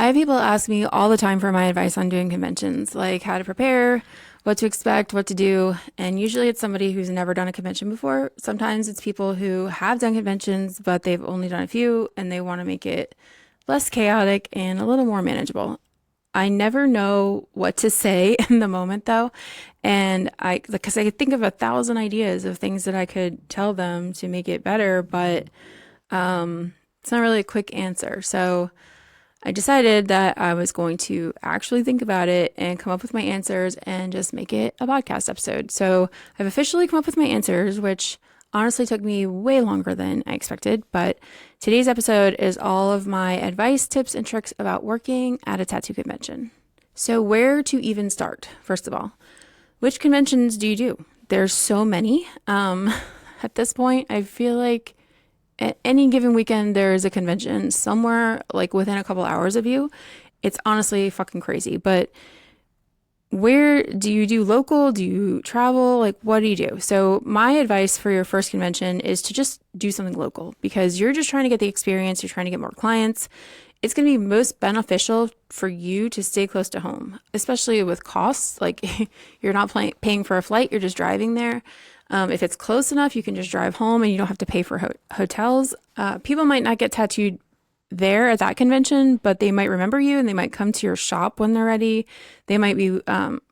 I have people ask me all the time for my advice on doing conventions, like how to prepare, what to expect, what to do. And usually it's somebody who's never done a convention before. Sometimes it's people who have done conventions, but they've only done a few and they want to make it less chaotic and a little more manageable. I never know what to say in the moment though. And because I think of 1,000 ideas of things that I could tell them to make it better, but it's not really a quick answer. So I decided that I was going to actually think about it and come up with my answers and just make it a podcast episode. So I've officially come up with my answers, which honestly took me way longer than I expected. But today's episode is all of my advice, tips, and tricks about working at a tattoo convention. So, where to even start, first of all? Which conventions do you do? There's so many. At this point, I feel like at any given weekend, there is a convention somewhere like within a couple hours of you. It's honestly fucking crazy. But where do you do local? Do you travel? Like, what do you do? So, my advice for your first convention is to just do something local because you're just trying to get the experience. You're trying to get more clients. It's going to be most beneficial for you to stay close to home, especially with costs. Like, you're not paying for a flight, you're just driving there. If it's close enough, you can just drive home and you don't have to pay for hotels. People might not get tattooed there at that convention, but they might remember you and they might come to your shop when they're ready. They might be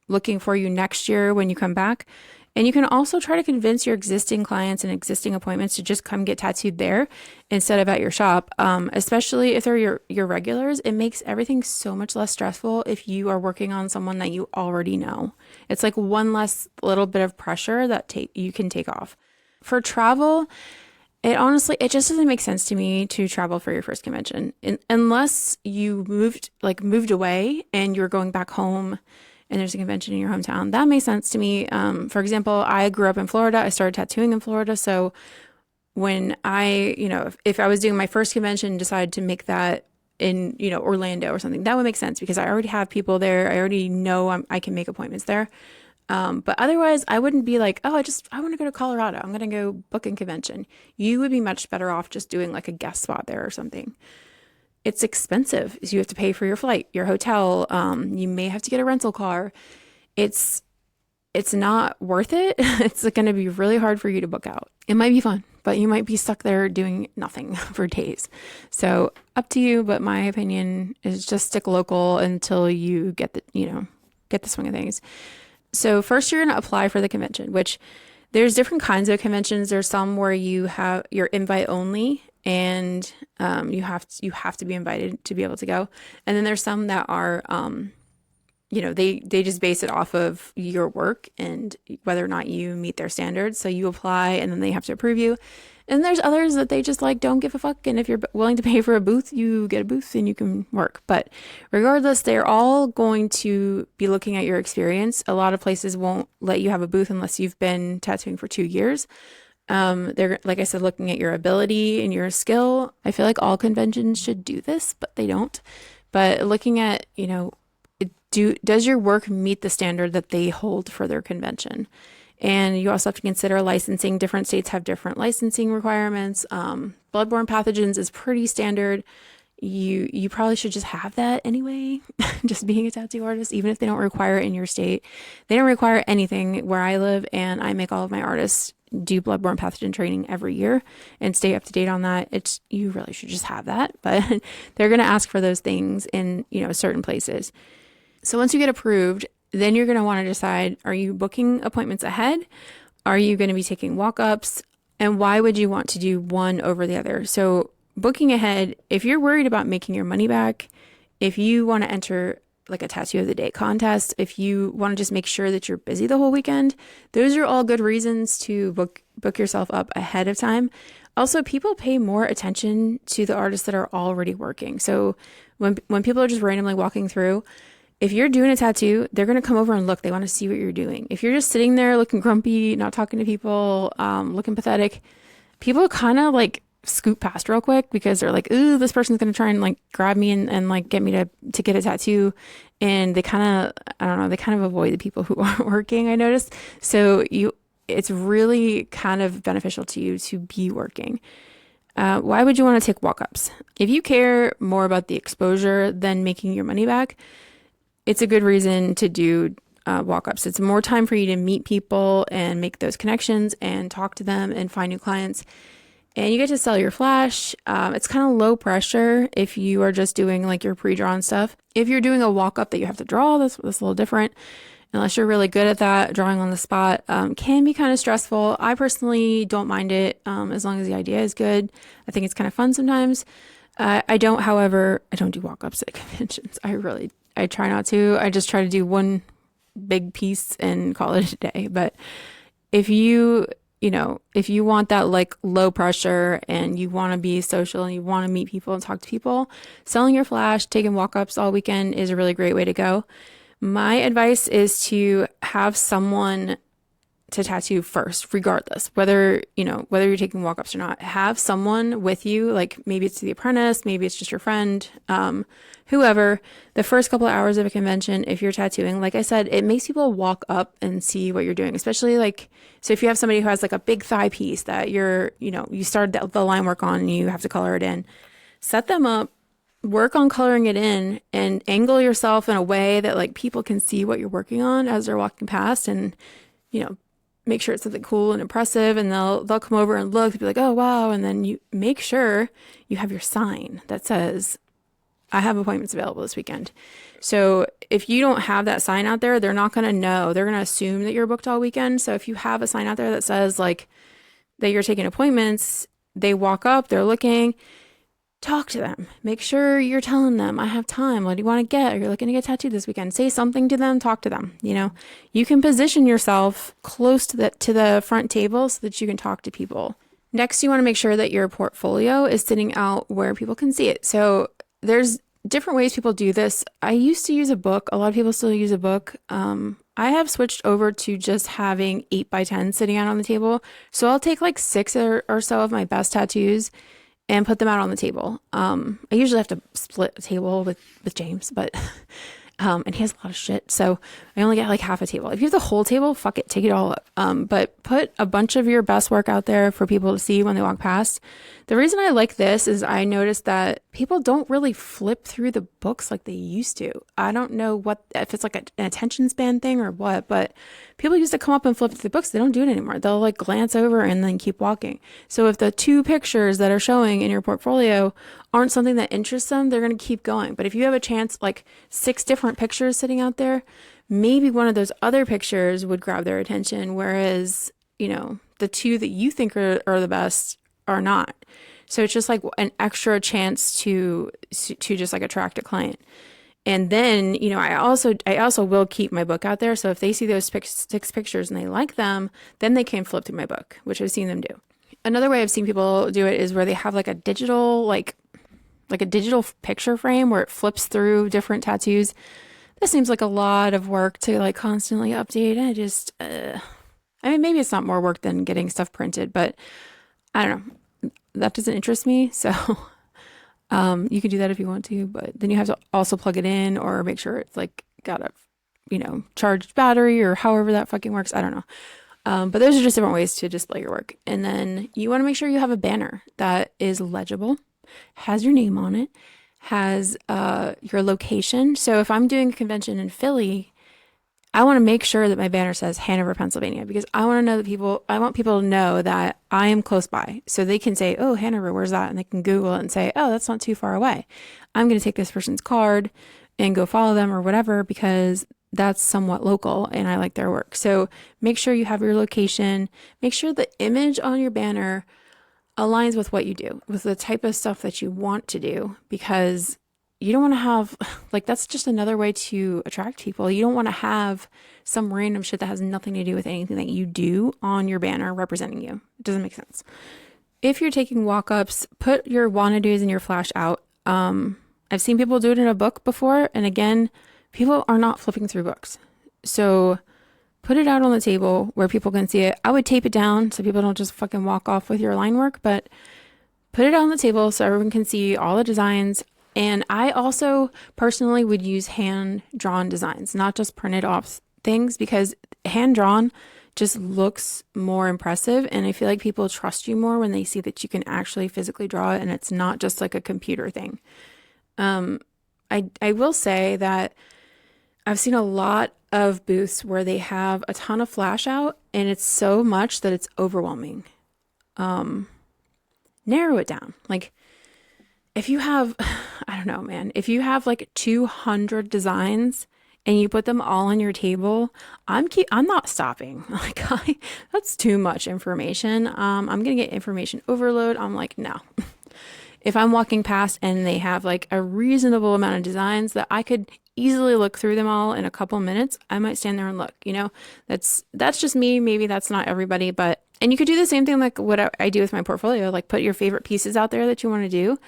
looking for you next year when you come back. And you can also try to convince your existing clients and existing appointments to just come get tattooed there instead of at your shop. Especially if they're your regulars, it makes everything so much less stressful if you are working on someone that you already know. It's like one less little bit of pressure that you can take off. For travel, it just doesn't make sense to me to travel for your first convention unless you moved away and you're going back home and there's a convention in your hometown. That makes sense to me. For example, I grew up in Florida. I started tattooing in Florida. So when if I was doing my first convention, decided to make that in, Orlando or something, that would make sense because I already have people there. I already know I can make appointments there. But otherwise, I wouldn't be like, oh, I want to go to Colorado. I'm going to go book a convention. You would be much better off just doing like a guest spot there or something. It's expensive. So you have to pay for your flight, your hotel. You may have to get a rental car. It's not worth it. It's going to be really hard for you to book out. It might be fun, but you might be stuck there doing nothing for days. So up to you. But my opinion is just stick local until you get the swing of things. So first you're going to apply for the convention, which there's different kinds of conventions. There's some where you're invite only and you have to be invited to be able to go. And then there's some that are they just base it off of your work and whether or not you meet their standards. So you apply and then they have to approve you. And there's others that they just don't give a fuck. And if you're willing to pay for a booth, you get a booth and you can work. But regardless, they're all going to be looking at your experience. A lot of places won't let you have a booth unless you've been tattooing for 2 years. They're, like I said, looking at your ability and your skill. I feel like all conventions should do this, but they don't. But looking at, does your work meet the standard that they hold for their convention? And you also have to consider licensing. Different states have different licensing requirements. Bloodborne pathogens is pretty standard. You probably should just have that anyway, just being a tattoo artist, even if they don't require it in your state. They don't require anything where I live, and I make all of my artists do bloodborne pathogen training every year and stay up to date on that. You really should just have that, but they're going to ask for those things in, certain places. So once you get approved, then you're going to want to decide, are you booking appointments ahead? Are you going to be taking walk-ups? And why would you want to do one over the other? So booking ahead, if you're worried about making your money back, if you want to enter like a tattoo of the day contest, if you want to just make sure that you're busy the whole weekend, those are all good reasons to book yourself up ahead of time. Also, people pay more attention to the artists that are already working. So when people are just randomly walking through, if you're doing a tattoo, they're going to come over and look. They want to see what you're doing. If you're just sitting there looking grumpy, not talking to people, looking pathetic, people kind of scoot past real quick because they're like, ooh, this person's going to try and grab me and get me to get a tattoo. And they kind of, I don't know, they kind of avoid the people who aren't working, I noticed. So it's really kind of beneficial to you to be working. Why would you want to take walk-ups? If you care more about the exposure than making your money back, it's a good reason to do walk-ups. It's more time for you to meet people and make those connections and talk to them and find new clients. And you get to sell your flash. It's kind of low pressure if you are just doing like your pre-drawn stuff. If you're doing a walk-up that you have to draw, that's a little different. Unless you're really good at that, drawing on the spot can be kind of stressful. I personally don't mind it as long as the idea is good. I think it's kind of fun sometimes. However, I don't do walk-ups at conventions. I try not to. I just try to do one big piece and call it a day. But if if you want that like low pressure and you want to be social and you want to meet people and talk to people, selling your flash, taking walk-ups all weekend is a really great way to go. My advice is to have someone to tattoo first, regardless, whether you're taking walk-ups or not. Have someone with you, like maybe it's the apprentice, maybe it's just your friend, whoever. The first couple of hours of a convention, if you're tattooing, like I said, it makes people walk up and see what you're doing, especially so if you have somebody who has like a big thigh piece that you started the line work on and you have to color it in, set them up, work on coloring it in and angle yourself in a way that like people can see what you're working on as they're walking past, and make sure it's something cool and impressive, and they'll come over and look and be like, oh wow, and then you make sure you have your sign that says I have appointments available this weekend. So if you don't have that sign out there, they're not going to know. They're going to assume that you're booked all weekend. So if you have a sign out there that says like that you're taking appointments, they walk up, they're looking. Talk to them. Make sure you're telling them, I have time. What do you want to get? Are you looking to get tattooed this weekend? Say something to them. Talk to them. You can position yourself close to the front table so that you can talk to people. Next, you want to make sure that your portfolio is sitting out where people can see it. So there's different ways people do this. I used to use a book. A lot of people still use a book. I have switched over to just having 8x10 sitting out on the table. So I'll take like 6 or so of my best tattoos and put them out on the table. I usually have to split a table with James, but and he has a lot of shit, so I only get like half a table. If you have the whole table, fuck it, take it all up. But put a bunch of your best work out there for people to see when they walk past. The reason I like this is I noticed that people don't really flip through the books like they used to. I don't know if it's like an attention span thing or what, but people used to come up and flip through the books. They don't do it anymore. They'll like glance over and then keep walking. So if the 2 pictures that are showing in your portfolio aren't something that interests them, they're going to keep going. But if you have a chance, like 6 different pictures sitting out there, maybe one of those other pictures would grab their attention, whereas, the 2 that you think are the best are not. So it's just like an extra chance to just like attract a client. And then, I also will keep my book out there. So if they see those 6 pictures and they like them, then they can flip through my book, which I've seen them do. Another way I've seen people do it is where they have like a digital, like a digital picture frame where it flips through different tattoos. This seems like a lot of work to like constantly update. Maybe it's not more work than getting stuff printed, but I don't know. That doesn't interest me. So you can do that if you want to, but then you have to also plug it in or make sure it's like got a, charged battery or however that fucking works. I don't know. But those are just different ways to display your work. And then you want to make sure you have a banner that is legible, has your name on it, has your location. So if I'm doing a convention in Philly, I want to make sure that my banner says Hanover, Pennsylvania, because I want people to know that I am close by. So they can say, oh, Hanover, where's that? And they can Google it and say, oh, that's not too far away. I'm going to take this person's card and go follow them or whatever, because that's somewhat local and I like their work. So make sure you have your location. Make sure the image on your banner aligns with what you do, with the type of stuff that you want to do, because you don't want to have, like, that's just another way to attract people. You don't want to have some random shit that has nothing to do with anything that you do on your banner representing you. It doesn't make sense. If you're taking walk-ups, put your wanna-dos and your flash out. I've seen people do it in a book before, and again, people are not flipping through books. So put it out on the table where people can see it. I would tape it down so people don't just fucking walk off with your line work, but put it on the table so everyone can see all the designs. And I also personally would use hand-drawn designs, not just printed off things, because hand-drawn just looks more impressive. And I feel like people trust you more when they see that you can actually physically draw it and it's not just like a computer thing. I will say that I've seen a lot of booths where they have a ton of flash out and it's so much that it's overwhelming. Narrow it down. Like if you have, I don't know, man, if you have like 200 designs and you put them all on your table, I'm not stopping. That's too much information. I'm gonna get information overload. I'm like, no. If I'm walking past and they have like a reasonable amount of designs that I could easily look through them all in a couple minutes, I might stand there and look, that's just me. Maybe that's not everybody, but, and you could do the same thing like what I do with my portfolio, like put your favorite pieces out there that you want to do.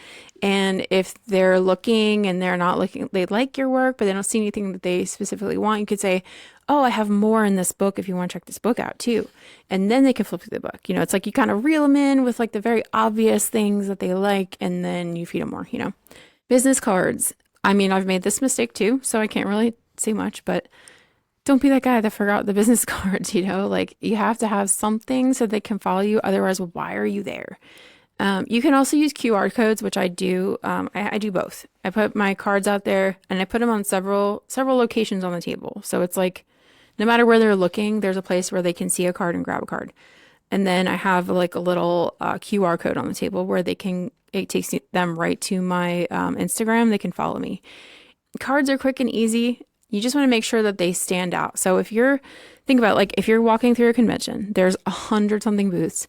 And if they're looking and they're not looking, they like your work, but they don't see anything that they specifically want, you could say, oh, I have more in this book if you want to check this book out too. And then they can flip through the book. It's like you kind of reel them in with like the very obvious things that they like, and then you feed them more. Business cards. I mean, I've made this mistake too, so I can't really say much, but don't be that guy that forgot the business cards, like you have to have something so they can follow you. Otherwise, why are you there? You can also use QR codes, which I do. I do both. I put my cards out there and I put them on several locations on the table. So it's like, no matter where they're looking, there's a place where they can see a card and grab a card. And then I have like a little QR code on the table where it takes them right to my Instagram. They can follow me. Cards are quick and easy. You just want to make sure that they stand out. So think about like, if you're walking through a convention, there's 100-something booths.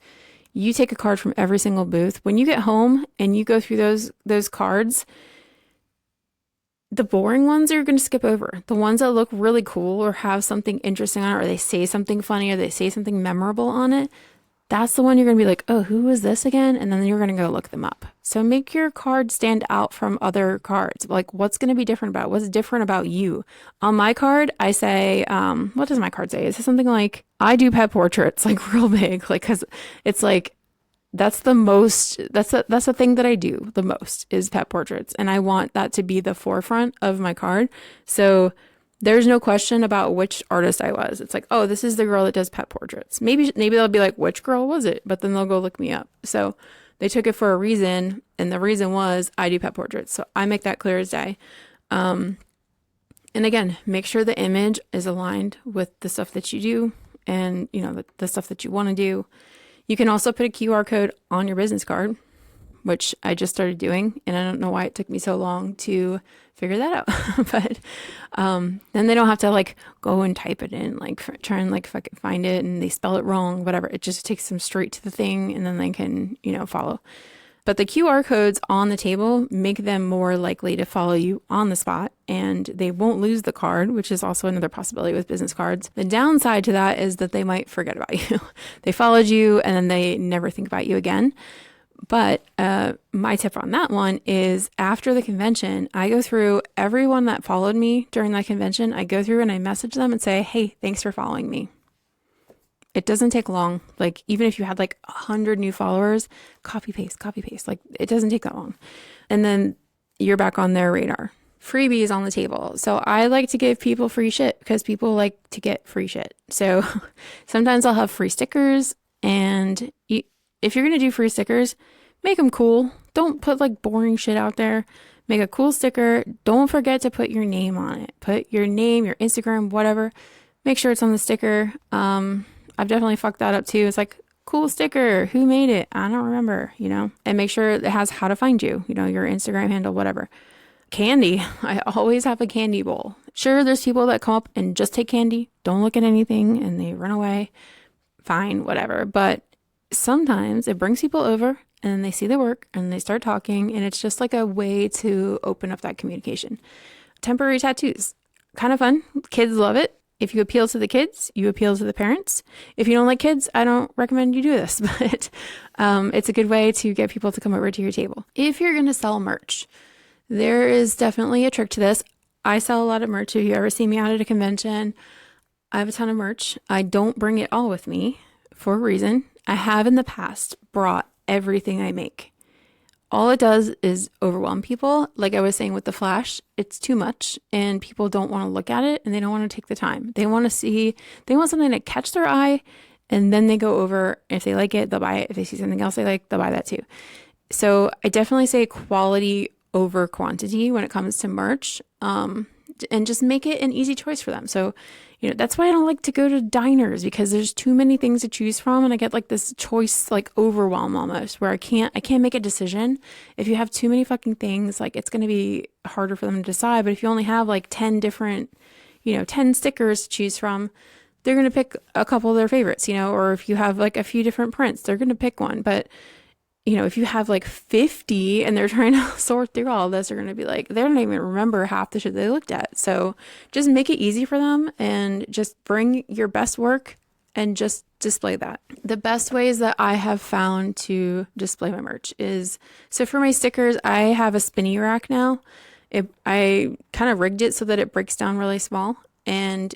You take a card from every single booth. When you get home and you go through those cards, the boring ones are going to skip over. The ones that look really cool or have something interesting on it, or they say something funny, or they say something memorable on it, that's the one you're going to be like, oh, who is this again? And then you're going to go look them up. So make your card stand out from other cards. Like, what's going to be different about it? What's different about you? On my card, I say, what does my card say? Is it something like, I do pet portraits, like real big, like, because it's like, that's the thing that I do the most is pet portraits. And I want that to be the forefront of my card. So there's no question about which artist I was. It's like, oh, this is the girl that does pet portraits. Maybe they'll be like, which girl was it? But then they'll go look me up. So they took it for a reason. And the reason was I do pet portraits. So I make that clear as day. And again, make sure the image is aligned with the stuff that you do and, the stuff that you want to do. You can also put a QR code on your business card, which I just started doing, and I don't know why it took me so long to figure that out. But then they don't have to like go and type it in, like try and like fucking find it, and they spell it wrong, whatever. It just takes them straight to the thing, and then they can follow. But the QR codes on the table make them more likely to follow you on the spot, and they won't lose the card, which is also another possibility with business cards. The downside to that is that they might forget about you. They followed you and then they never think about you again. But my tip on that one is after the convention, I go through everyone that followed me during that convention. I go through and I message them and say, hey, thanks for following me. It doesn't take long. Like, even if you had like 100 new followers, copy paste. Like, it doesn't take that long. And then you're back on their radar. Freebies on the table. So I like to give people free shit because people like to get free shit. So sometimes I'll have free stickers. And if you're going to do free stickers, make them cool. Don't put like boring shit out there. Make a cool sticker. Don't forget to put your name on it. Put your name, your Instagram, whatever. Make sure it's on the sticker. I've definitely fucked that up too. It's like, cool sticker. Who made it? I don't remember, and make sure it has how to find you, your Instagram handle, whatever. Candy. I always have a candy bowl. Sure, there's people that come up and just take candy, don't look at anything, and they run away. Fine, whatever. But sometimes it brings people over and then they see the work and they start talking, and it's just like a way to open up that communication. Temporary tattoos. Kind of fun. Kids love it. If you appeal to the kids, you appeal to the parents. If you don't like kids, I don't recommend you do this, but it's a good way to get people to come over to your table. If you're going to sell merch, there is definitely a trick to this. I sell a lot of merch. If you ever see me out at a convention, I have a ton of merch. I don't bring it all with me for a reason. I have in the past brought everything I make. all it does is overwhelm people. Like I was saying with the flash, it's too much and people don't want to look at it and they don't want to take the time. They want to see, they want something to catch their eye and then they go over. If they like it, they'll buy it. If they see something else they like, they'll buy that too. So I definitely say quality over quantity when it comes to merch. And just make it an easy choice for them. So, that's why I don't like to go to diners because there's too many things to choose from and I get like this choice like overwhelm almost where I can't make a decision. If you have too many fucking things, like it's going to be harder for them to decide, but if you only have like 10 different, 10 stickers to choose from, they're going to pick a couple of their favorites, or if you have like a few different prints, they're going to pick one. But if you have like 50 and they're trying to sort through all of this, they're going to be like, they don't even remember half the shit they looked at. So just make it easy for them and just bring your best work and just display that. The best ways that I have found to display my merch is, so for my stickers, I have a spinny rack now. I kind of rigged it so that it breaks down really small. And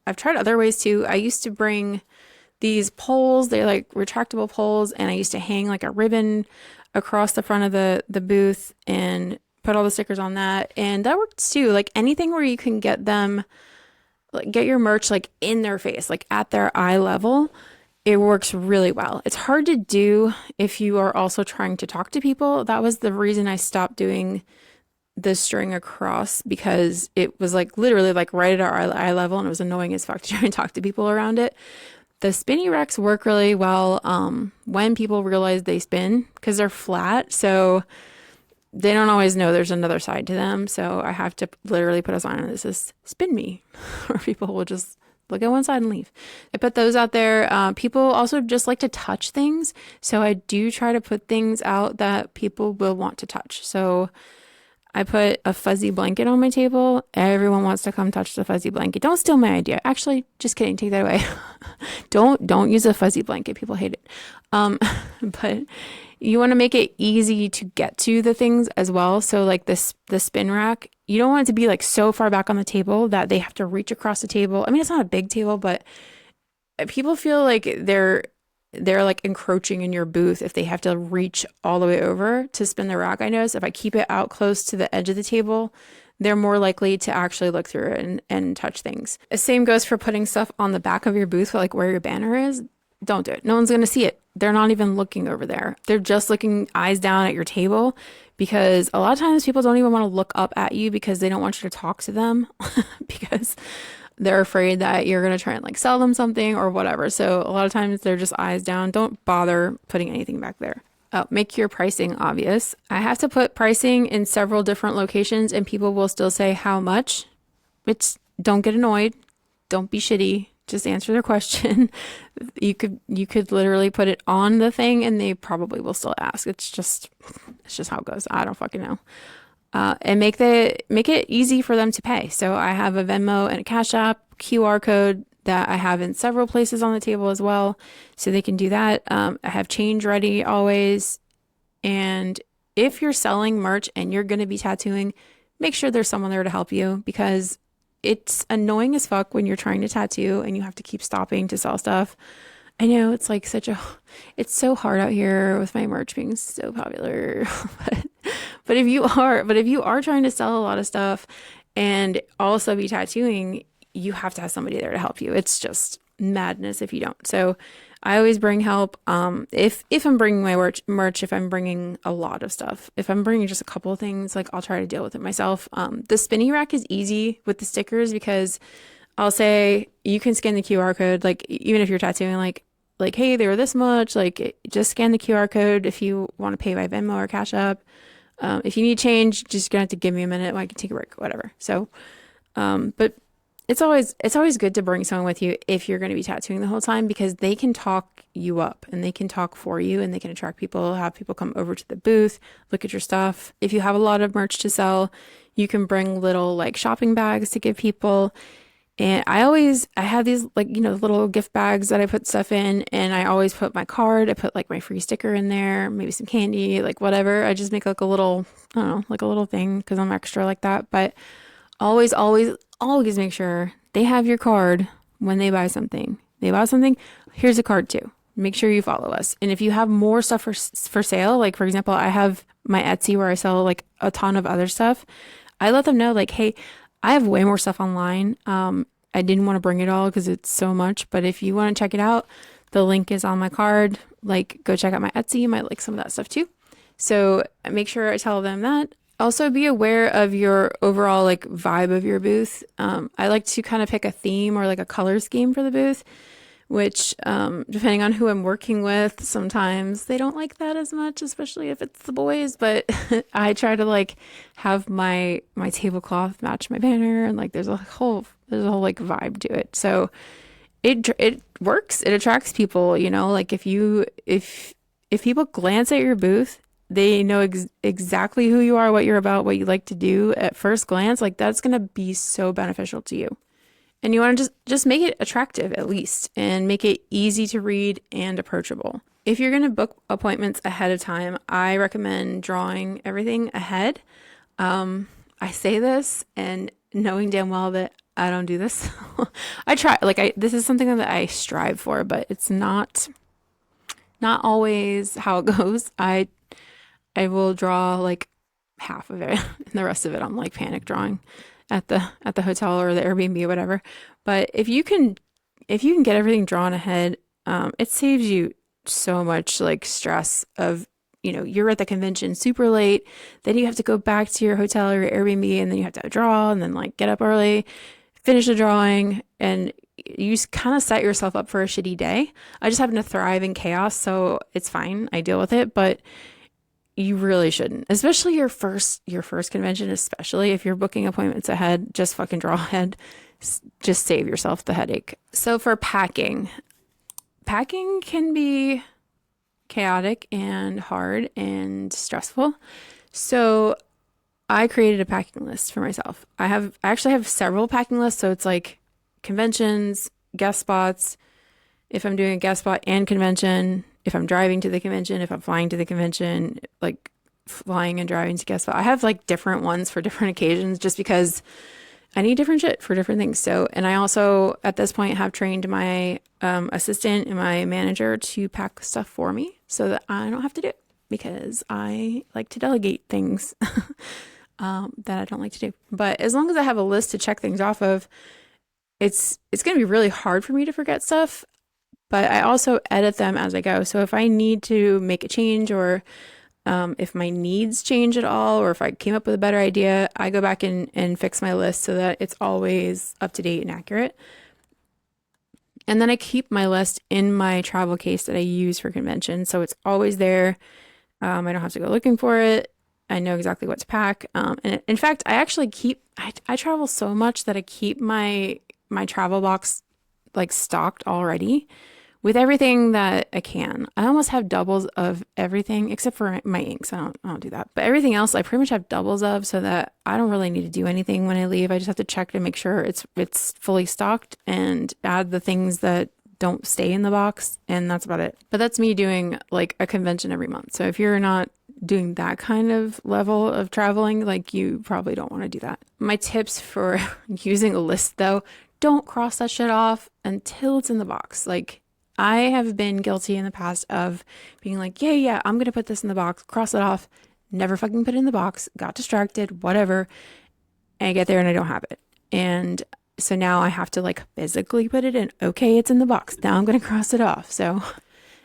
I've tried other ways too. I used to bring these poles, they're like retractable poles, and I used to hang like a ribbon across the front of the booth and put all the stickers on that, and that works too. Like anything where you can get them, like get your merch like in their face, like at their eye level, it works really well. It's hard to do if you are also trying to talk to people. That was the reason I stopped doing the string across, because it was like literally like right at our eye level and it was annoying as fuck to try and talk to people around it. The spinny racks work really well when people realize they spin because they're flat. So they don't always know there's another side to them. So I have to literally put a sign on that says spin me or people will just look at one side and leave. I put those out there. People also just like to touch things. So I do try to put things out that people will want to touch. So I put a fuzzy blanket on my table. Everyone wants to come touch the fuzzy blanket. Don't steal my idea. Actually, just kidding. Take that away. Don't use a fuzzy blanket. People hate it. But you want to make it easy to get to the things as well. So like the spin rack, you don't want it to be like so far back on the table that they have to reach across the table. I mean, it's not a big table, but people feel like they're like encroaching in your booth if they have to reach all the way over to spin the rack. I notice if I keep it out close to the edge of the table, they're more likely to actually look through it and touch things. The same goes for putting stuff on the back of your booth, like where your banner is. Don't do it. No one's going to see it. They're not even looking over there. They're just looking eyes down at your table, because a lot of times people don't even want to look up at you because they don't want you to talk to them because they're afraid that you're going to try and like sell them something or whatever. So a lot of times they're just eyes down. Don't bother putting anything back there. Oh, make your pricing obvious. I have to put pricing in several different locations and people will still say how much. Don't get annoyed. Don't be shitty. Just answer their question. You could literally put it on the thing and they probably will still ask. It's just how it goes. I don't fucking know. And make it easy for them to pay. So I have a Venmo and a Cash App QR code that I have in several places on the table as well, so they can do that. I have change ready always. And if you're selling merch and you're going to be tattooing, make sure there's someone there to help you, because it's annoying as fuck when you're trying to tattoo and you have to keep stopping to sell stuff. I know it's like it's so hard out here with my merch being so popular. But if you are trying to sell a lot of stuff and also be tattooing, you have to have somebody there to help you. It's just madness if you don't. So I always bring help. If I'm bringing my merch, if I'm bringing a lot of stuff, if I'm bringing just a couple of things, like I'll try to deal with it myself. The spinny rack is easy with the stickers because I'll say you can scan the QR code, like even if you're tattooing, like, hey, they were this much, like just scan the QR code if you want to pay by Venmo or Cash App. If you need change, just gonna have to give me a minute. I can take a break, whatever. So, but it's always good to bring someone with you if you're going to be tattooing the whole time, because they can talk you up and they can talk for you and they can attract people, have people come over to the booth, look at your stuff. If you have a lot of merch to sell, you can bring little like shopping bags to give people. And I have these like, little gift bags that I put stuff in, and I always put my card. I put like my free sticker in there, maybe some candy, like whatever. I just make like a little, I don't know, like a little thing because I'm extra like that. But always make sure they have your card when they buy something. They bought something, here's a card too. make sure you follow us. And if you have more stuff for sale, like for example, I have my Etsy where I sell like a ton of other stuff. I let them know like, hey, I have way more stuff online. I didn't want to bring it all because it's so much, but if you want to check it out, the link is on my card. Like, go check out my Etsy. You might like some of that stuff too. So make sure I tell them that. Also, be aware of your overall like vibe of your booth. I like to kind of pick a theme or like a color scheme for the booth, which depending on who I'm working with, sometimes they don't like that as much, especially if it's the boys. But I try to like have my tablecloth match my banner, and like there's a whole like vibe to it. So it works. It attracts people. Like if people glance at your booth, they know exactly who you are, what you're about, what you like to do at first glance. Like that's gonna be so beneficial to you. And you want to just make it attractive at least and make it easy to read and approachable. If you're going to book appointments ahead of time, I recommend drawing everything ahead. I say this and knowing damn well that I don't do this. I try, this is something that I strive for, but it's not always how it goes. I will draw like half of it and the rest of it I'm like panic drawing at the hotel or the Airbnb or whatever. But if you can get everything drawn ahead, it saves you so much like stress of, you're at the convention super late, then you have to go back to your hotel or your Airbnb, and then you have to draw and then like get up early, finish the drawing, and you kind of set yourself up for a shitty day. I just happen to thrive in chaos, so it's fine. I deal with it, but you really shouldn't, especially your first convention, especially if you're booking appointments ahead. Just fucking draw ahead. Just save yourself the headache. So for packing can be chaotic and hard and stressful. So I created a packing list for myself. I actually have several packing lists. So it's like conventions, guest spots, if I'm doing a guest spot and convention, if I'm driving to the convention, if I'm flying to the convention, like flying and driving to guest spot. I have like different ones for different occasions just because I need different shit for different things. So, and I also at this point have trained my assistant and my manager to pack stuff for me so that I don't have to do it, because I like to delegate things that I don't like to do. But as long as I have a list to check things off of, it's going to be really hard for me to forget stuff. But I also edit them as I go. So if I need to make a change, or if my needs change at all, or if I came up with a better idea, I go back and fix my list so that it's always up to date and accurate. And then I keep my list in my travel case that I use for convention. So it's always there. I don't have to go looking for it. I know exactly what to pack. And in fact, I travel so much that I keep my travel box like stocked already with everything that I can. I almost have doubles of everything except for my inks. I don't do that. But everything else I pretty much have doubles of, so that I don't really need to do anything when I leave. I just have to check to make sure it's fully stocked and add the things that don't stay in the box, and that's about it. But that's me doing like a convention every month. So if you're not doing that kind of level of traveling, like, you probably don't want to do that. My tips for using a list though, don't cross that shit off until it's in the box. Like, I have been guilty in the past of being like, yeah, I'm going to put this in the box, cross it off, never fucking put it in the box, got distracted, whatever, and I get there and I don't have it. And so now I have to like physically put it in. Okay, it's in the box. Now I'm going to cross it off. So,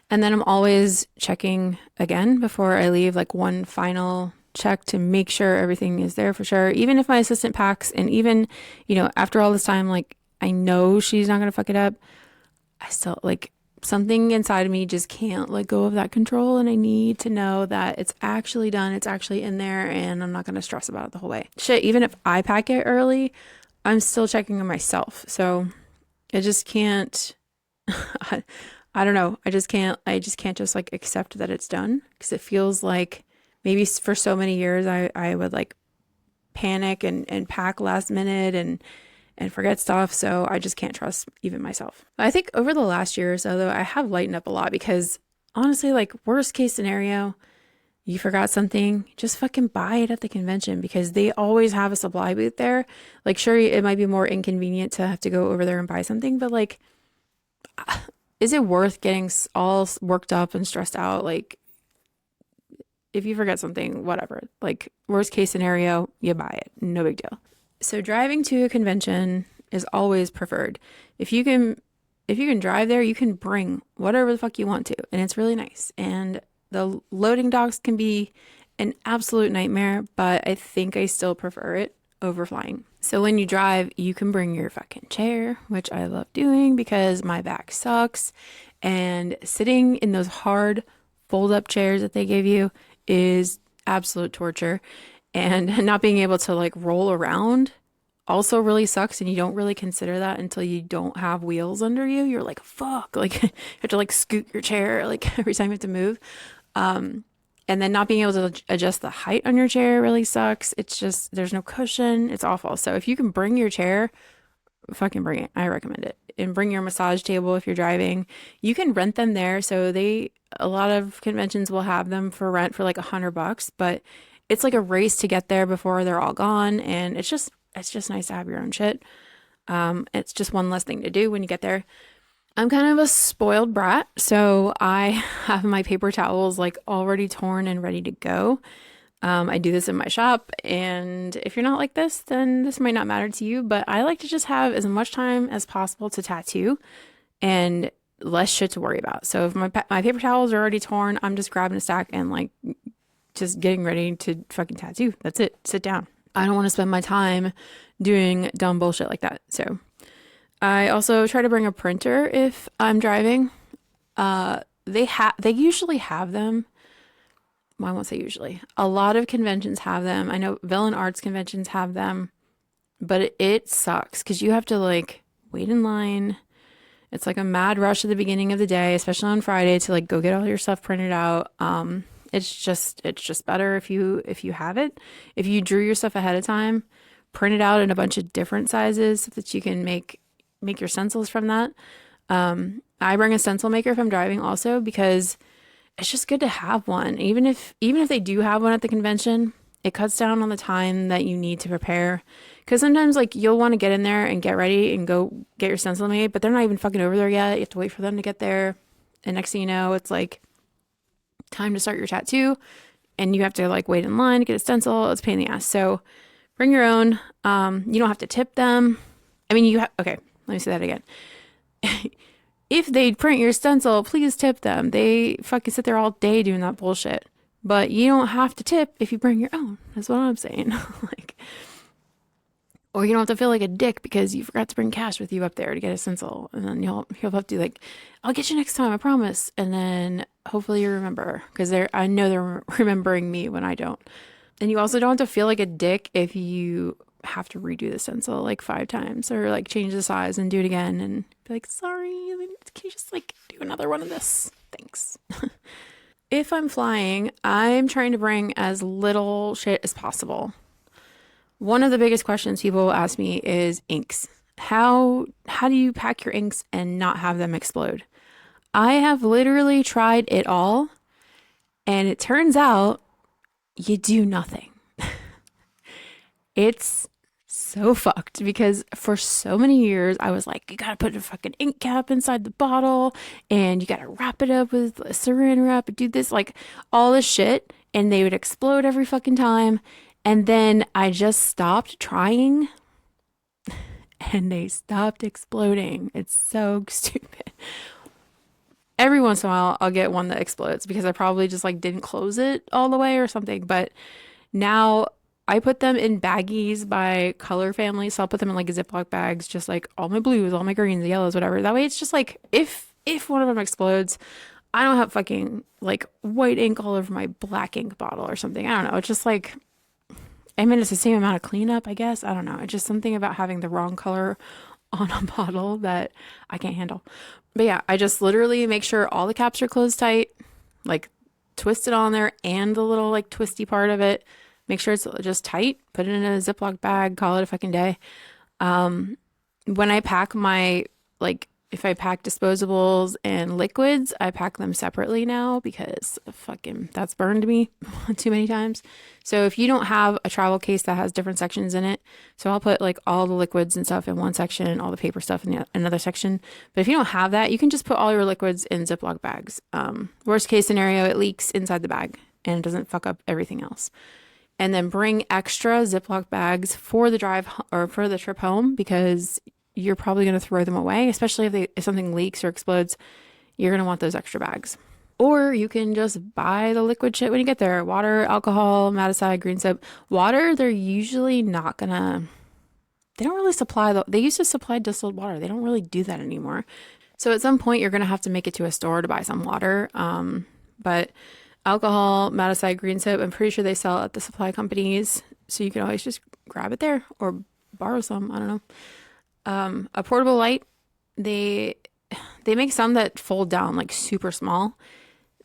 and then I'm always checking again before I leave, like one final check to make sure everything is there for sure. Even if my assistant packs, and even, after all this time, like, I know she's not going to fuck it up, I still like, something inside of me just can't let go of that control, and I need to know that it's actually done, it's actually in there, and I'm not going to stress about it the whole way. Shit, even if I pack it early, I'm still checking on myself. So I just can't I don't know. I just can't just like accept that it's done, because it feels like maybe for so many years I would like panic and pack last minute and forget stuff. So I just can't trust even myself. I think over the last year or so, though, I have lightened up a lot, because honestly, like, worst case scenario, you forgot something, just fucking buy it at the convention, because they always have a supply booth there. Like, sure, it might be more inconvenient to have to go over there and buy something, but like, is it worth getting all worked up and stressed out? Like, if you forget something, whatever. Like, worst case scenario, you buy it. No big deal. So driving to a convention is always preferred. If you can drive there, you can bring whatever the fuck you want to, and it's really nice. And the loading docks can be an absolute nightmare, but I think I still prefer it over flying. So when you drive, you can bring your fucking chair, which I love doing because my back sucks. And sitting in those hard fold up chairs that they give you is absolute torture. And not being able to like roll around also really sucks. And you don't really consider that until you don't have wheels under you. You're like, fuck, like you have to like scoot your chair like every time you have to move. And then not being able to adjust the height on your chair really sucks. It's just, there's no cushion. It's awful. So if you can bring your chair, fucking bring it. I recommend it. And bring your massage table if you're driving. You can rent them there. So a lot of conventions will have them for rent for like $100, but it's like a race to get there before they're all gone. And it's just nice to have your own shit. It's just one less thing to do when you get there. I'm kind of a spoiled brat, so I have my paper towels like already torn and ready to go. I do this in my shop, and if you're not like this, then this might not matter to you, but I like to just have as much time as possible to tattoo and less shit to worry about. So if my paper towels are already torn, I'm just grabbing a stack and like just getting ready to fucking tattoo. That's it. Sit down. I don't want to spend my time doing dumb bullshit like that. So I also try to bring a printer if I'm driving. They usually have them. Well, I won't say usually. A lot of conventions have them. I know Villain Arts conventions have them, but it sucks because you have to like wait in line. It's like a mad rush at the beginning of the day, especially on Friday, to like go get all your stuff printed out. It's just better if you have it. If you drew your stuff ahead of time, print it out in a bunch of different sizes so that you can make your stencils from that. I bring a stencil maker if I'm driving also because it's just good to have one. Even if they do have one at the convention, it cuts down on the time that you need to prepare. Because sometimes like you'll want to get in there and get ready and go get your stencil made, but they're not even fucking over there yet. You have to wait for them to get there. And next thing you know, it's like time to start your tattoo and you have to like wait in line to get a stencil. It's a pain in the ass. So bring your own. You don't have to tip them. I mean, okay, let me say that again. If they print your stencil, please tip them. They fucking sit there all day doing that bullshit. But you don't have to tip if you bring your own. That's what I'm saying. Like, or you don't have to feel like a dick because you forgot to bring cash with you up there to get a stencil. And then you'll have to like, I'll get you next time, I promise. And then hopefully you remember because I know they're remembering me when I don't. And you also don't have to feel like a dick if you have to redo the stencil like 5 times or like change the size and do it again and be like, sorry, can you just like do another one of this? Thanks. If I'm flying, I'm trying to bring as little shit as possible. One of the biggest questions people will ask me is inks. How do you pack your inks and not have them explode? I have literally tried it all, and it turns out you do nothing. It's so fucked because for so many years I was like, you gotta put a fucking ink cap inside the bottle and you gotta wrap it up with a saran wrap and do this, like all this shit, and they would explode every fucking time. And then I just stopped trying and they stopped exploding. It's so stupid. Every once in a while I'll get one that explodes because I probably just like didn't close it all the way or something. But now I put them in baggies by color family. So I'll put them in like Ziploc bags, just like all my blues, all my greens, yellows, whatever. That way it's just like if one of them explodes, I don't have fucking like white ink all over my black ink bottle or something. I don't know. It's just like, I mean, it's the same amount of cleanup, I guess. I don't know. It's just something about having the wrong color on a bottle that I can't handle. But yeah, I just literally make sure all the caps are closed tight, like twist it on there and the little like twisty part of it. Make sure it's just tight. Put it in a Ziploc bag. Call it a fucking day. When I pack my like If I pack disposables and liquids, I pack them separately now because fucking that's burned me too many times. So if you don't have a travel case that has different sections in it, so I'll put like all the liquids and stuff in one section, all the paper stuff in another section. But if you don't have that, you can just put all your liquids in Ziploc bags. Worst case scenario, it leaks inside the bag and it doesn't fuck up everything else. And then bring extra Ziploc bags for the drive or for the trip home because you're probably going to throw them away, especially if something leaks or explodes. You're going to want those extra bags. Or you can just buy the liquid shit when you get there. Water, alcohol, Maticide, green soap. Water, they're usually not going to, they don't really supply, they used to supply distilled water. They don't really do that anymore. So at some point, you're going to have to make it to a store to buy some water. But alcohol, Maticide, green soap, I'm pretty sure they sell at the supply companies. So you can always just grab it there or borrow some. I don't know. A portable light, they make some that fold down like super small.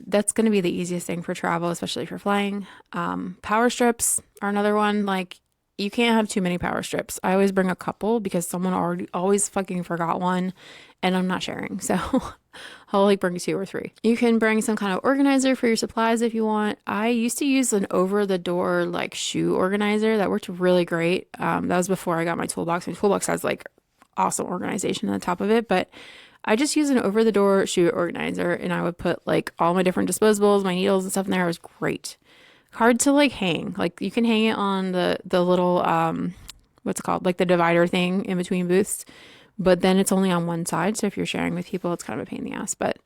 That's going to be the easiest thing for travel, especially for flying. Power strips are another one. Like you can't have too many power strips. I always bring a couple because someone always fucking forgot one and I'm not sharing. So I'll like bring 2 or 3. You can bring some kind of organizer for your supplies if you want. I used to use an over the door like shoe organizer that worked really great. That was before I got my toolbox. My toolbox has like awesome organization on the top of it, but I just use an over the door shoe organizer and I would put like all my different disposables, my needles and stuff in there. It was great. Hard to like hang. Like you can hang it on the little what's it called? Like the divider thing in between booths, but then it's only on one side. So if you're sharing with people, it's kind of a pain in the ass, but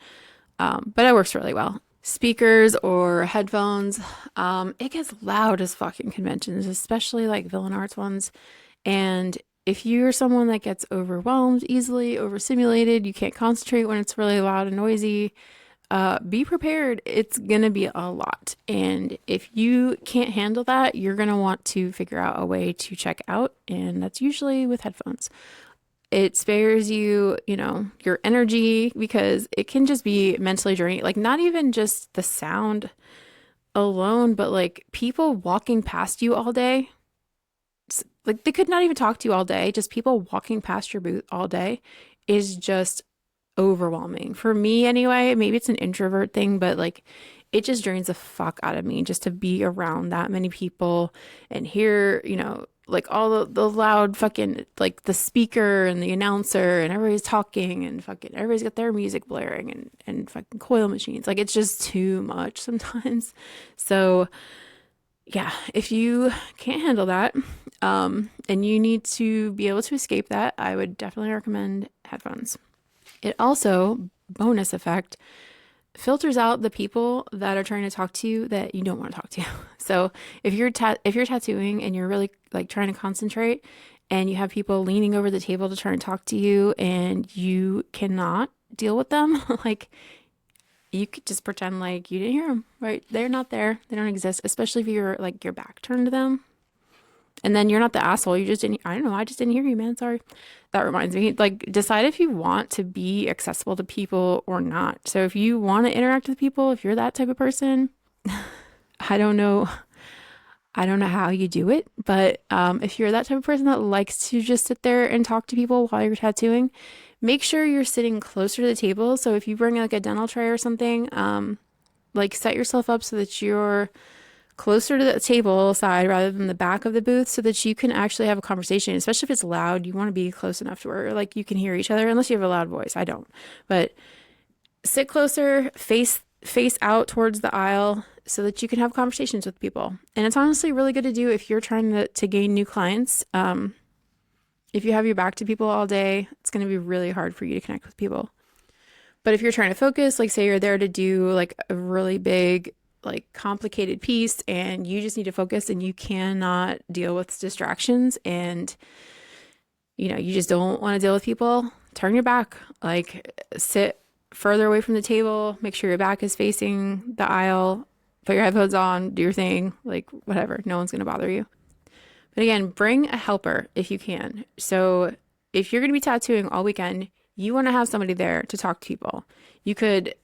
it works really well. Speakers or headphones. It gets loud as fucking conventions, especially like Villain Arts ones. And if you're someone that gets overwhelmed easily, overstimulated, you can't concentrate when it's really loud and noisy, be prepared. It's going to be a lot. And if you can't handle that, you're going to want to figure out a way to check out. And that's usually with headphones. It spares you, your energy because it can just be mentally draining. Like not even just the sound alone, but like people walking past you all day. Like they could not even talk to you all day. Just people walking past your booth all day is just overwhelming. For me anyway, maybe it's an introvert thing, but like it just drains the fuck out of me just to be around that many people and hear, like all the loud fucking like the speaker and the announcer and everybody's talking and fucking everybody's got their music blaring and fucking coil machines. Like it's just too much sometimes. So yeah, if you can't handle that, and you need to be able to escape that, I would definitely recommend headphones. It also, bonus effect, filters out the people that are trying to talk to you that you don't want to talk to. So if you're tattooing and you're really like trying to concentrate and you have people leaning over the table to try and talk to you and you cannot deal with them, like you could just pretend like you didn't hear them, right? They're not there. They don't exist, especially if you're like your back turned to them. And then you're not the asshole. You just didn't, I don't know. I just didn't hear you, man. Sorry. That reminds me, like decide if you want to be accessible to people or not. So if you want to interact with people, if you're that type of person, I don't know. I don't know how you do it, but if you're that type of person that likes to just sit there and talk to people while you're tattooing, make sure you're sitting closer to the table. So if you bring like a dental tray or something, like set yourself up so that you're closer to the table side rather than the back of the booth so that you can actually have a conversation, especially if it's loud. You want to be close enough to where like you can hear each other, unless you have a loud voice. I don't, but sit closer, face out towards the aisle so that you can have conversations with people. And it's honestly really good to do if you're trying to gain new clients. If you have your back to people all day, it's going to be really hard for you to connect with people. But if you're trying to focus, like say you're there to do like a really big, like complicated piece and you just need to focus and you cannot deal with distractions and you just don't want to deal with people, turn your back, like sit further away from the table, make sure your back is facing the aisle, put your headphones on, do your thing, like whatever, no one's going to bother you. But again, bring a helper if you can. So if you're going to be tattooing all weekend, you want to have somebody there to talk to people. You could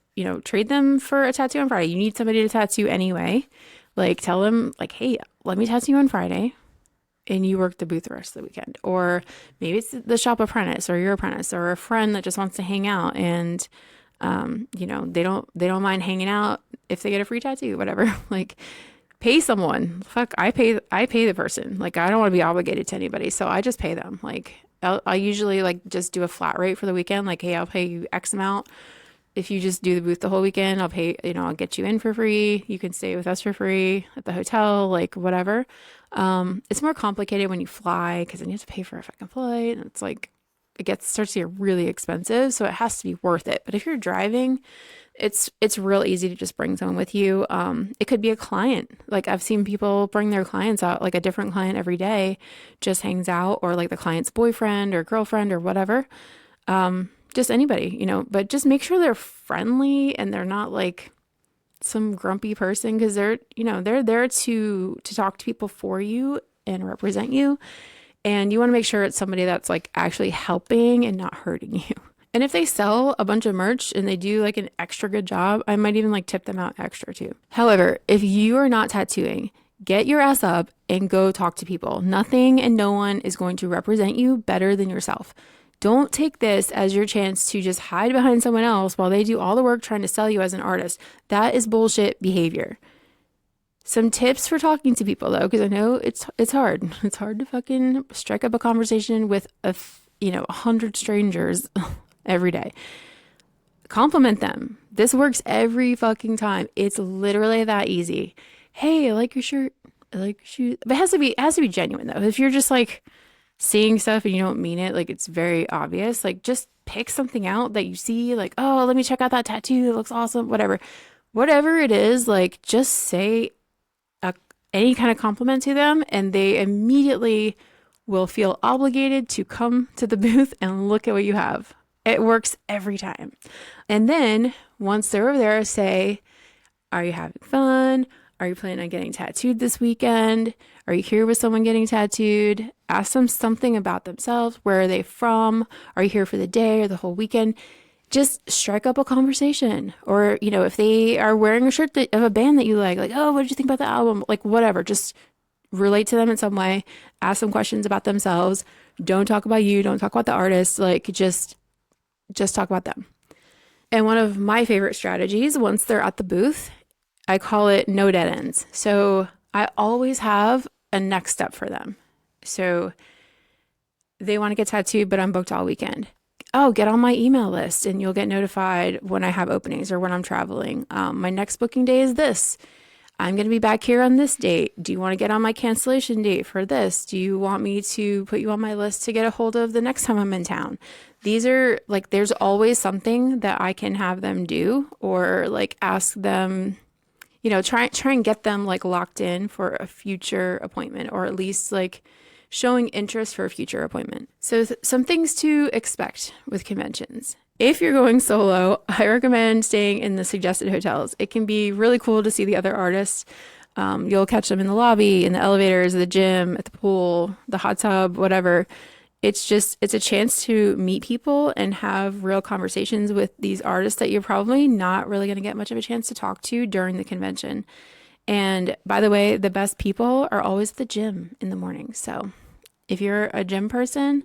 trade them for a tattoo on Friday. You need somebody to tattoo anyway. Like tell them like, hey, let me tattoo you on Friday. and you work the booth the rest of the weekend. Or maybe it's the shop apprentice or your apprentice or a friend that just wants to hang out and they don't mind hanging out if they get a free tattoo, whatever. Like pay someone. Fuck, I pay the person. Like I don't want to be obligated to anybody, so I just pay them. Like I usually like just do a flat rate for the weekend. Like, hey, I'll pay you X amount. If you just do the booth the whole weekend, I'll pay, I'll get you in for free. You can stay with us for free at the hotel, like whatever. It's more complicated when you fly because then you have to pay for a fucking flight. And it's like, starts to get really expensive. So it has to be worth it. But if you're driving, it's real easy to just bring someone with you. It could be a client. Like I've seen people bring their clients out, like a different client every day just hangs out, or like the client's boyfriend or girlfriend or whatever. Just anybody, but just make sure they're friendly and they're not like some grumpy person, because they're there to talk to people for you and represent you. And you want to make sure it's somebody that's like actually helping and not hurting you. And if they sell a bunch of merch and they do like an extra good job, I might even like tip them out extra too. However, if you are not tattooing, get your ass up and go talk to people. Nothing and no one is going to represent you better than yourself. Don't take this as your chance to just hide behind someone else while they do all the work trying to sell you as an artist. That is bullshit behavior. Some tips for talking to people though, because I know it's hard. It's hard to fucking strike up a conversation with 100 strangers every day. Compliment them. This works every fucking time. It's literally that easy. Hey, I like your shirt. I like your shoes. But it has to be genuine though. If you're just like seeing stuff and you don't mean it, like it's very obvious, like just pick something out that you see, like, oh, let me check out that tattoo, it looks awesome, whatever it is, like just say any kind of compliment to them and they immediately will feel obligated to come to the booth and look at what you have. It works every time. And then once they're over there, say, are you having fun? Are you planning on getting tattooed this weekend? Are you here with someone getting tattooed? Ask them something about themselves. Where are they from? Are you here for the day or the whole weekend? Just strike up a conversation. Or, if they are wearing a shirt of a band that you like, oh, what did you think about the album? Like, whatever. Just relate to them in some way. Ask them questions about themselves. Don't talk about you. Don't talk about the artist. Like, just talk about them. And one of my favorite strategies, once they're at the booth, I call it no dead ends. So I always have a next step for them. So they want to get tattooed, but I'm booked all weekend. Oh, get on my email list and you'll get notified when I have openings or when I'm traveling. My next booking day is this. I'm going to be back here on this date. Do you want to get on my cancellation date for this? Do you want me to put you on my list to get a hold of the next time I'm in town? These are like, there's always something that I can have them do, or like ask them, try and get them like locked in for a future appointment, or at least like showing interest for a future appointment. So some things to expect with conventions. If you're going solo, I recommend staying in the suggested hotels. It can be really cool to see the other artists. You'll catch them in the lobby, in the elevators, the gym, at the pool, the hot tub, whatever. It's a chance to meet people and have real conversations with these artists that you're probably not really going to get much of a chance to talk to during the convention. And by the way, the best people are always at the gym in the morning. So if you're a gym person,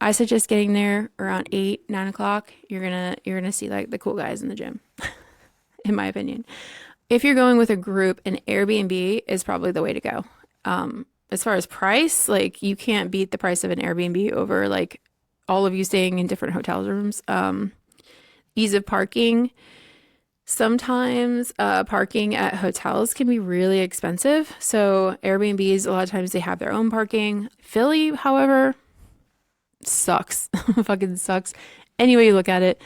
I suggest getting there around 8, 9 o'clock. You're gonna see like the cool guys in the gym, in my opinion. If you're going with a group, an Airbnb is probably the way to go. As far as price, like you can't beat the price of an Airbnb over like all of you staying in different hotel rooms. Ease of parking. Sometimes parking at hotels can be really expensive. So Airbnbs, a lot of times they have their own parking. Philly, however, sucks. Fucking sucks. Any way you look at it.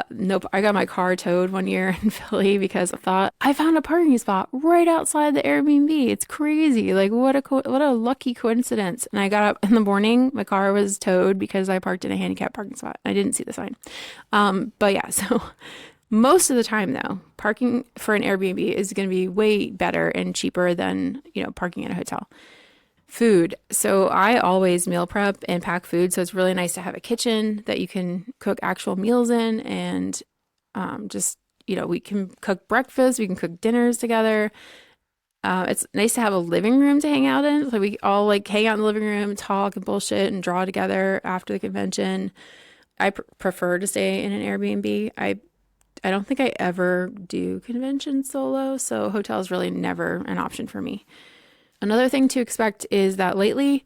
Nope. I got my car towed one year in Philly because I thought I found a parking spot right outside the Airbnb. It's crazy. Like what a lucky coincidence. And I got up in the morning, my car was towed because I parked in a handicapped parking spot. I didn't see the sign. But yeah, so most of the time though, parking for an Airbnb is going to be way better and cheaper than, parking in a hotel. Food. So I always meal prep and pack food. So it's really nice to have a kitchen that you can cook actual meals in, and we can cook breakfast, we can cook dinners together. It's nice to have a living room to hang out in. So we all like hang out in the living room, talk and bullshit and draw together after the convention. I prefer to stay in an Airbnb. I don't think I ever do convention solo, so hotel is really never an option for me. Another thing to expect is that lately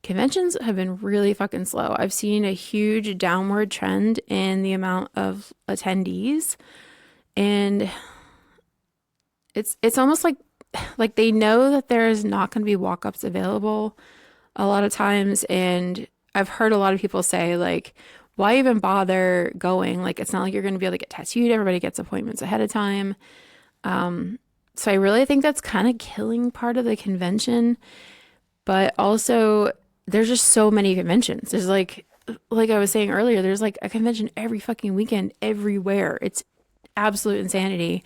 conventions have been really fucking slow. I've seen a huge downward trend in the amount of attendees, and it's almost like they know that there's not going to be walk-ups available a lot of times, and I've heard a lot of people say like, why even bother going? Like it's not like you're going to be able to get tattooed. Everybody gets appointments ahead of time. So I really think that's kind of killing part of the convention, but also there's just so many conventions. There's like I was saying earlier, there's like a convention every fucking weekend everywhere. It's absolute insanity.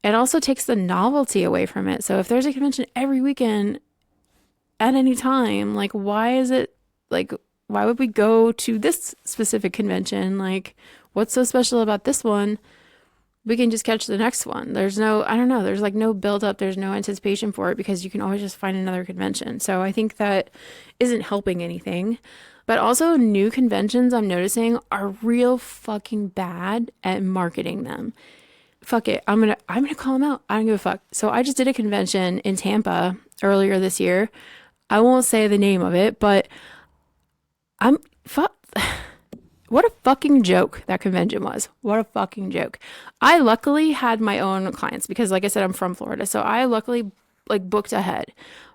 It also takes the novelty away from it. So if there's a convention every weekend at any time, like why is it like why would we go to this specific convention? Like what's so special about this one? We can just catch the next one. There's no, I don't know, there's like no build up, there's no anticipation for it because you can always just find another convention. So I think that isn't helping anything. But also, new conventions I'm noticing are real fucking bad at marketing them. Fuck it. I'm gonna call them out. I don't give a fuck. So I just did a convention in Tampa earlier this year. I won't say the name of it, but I'm fuck. What a fucking joke that convention was. What a fucking joke. I luckily had my own clients because like I said, I'm from Florida. So I luckily like booked ahead.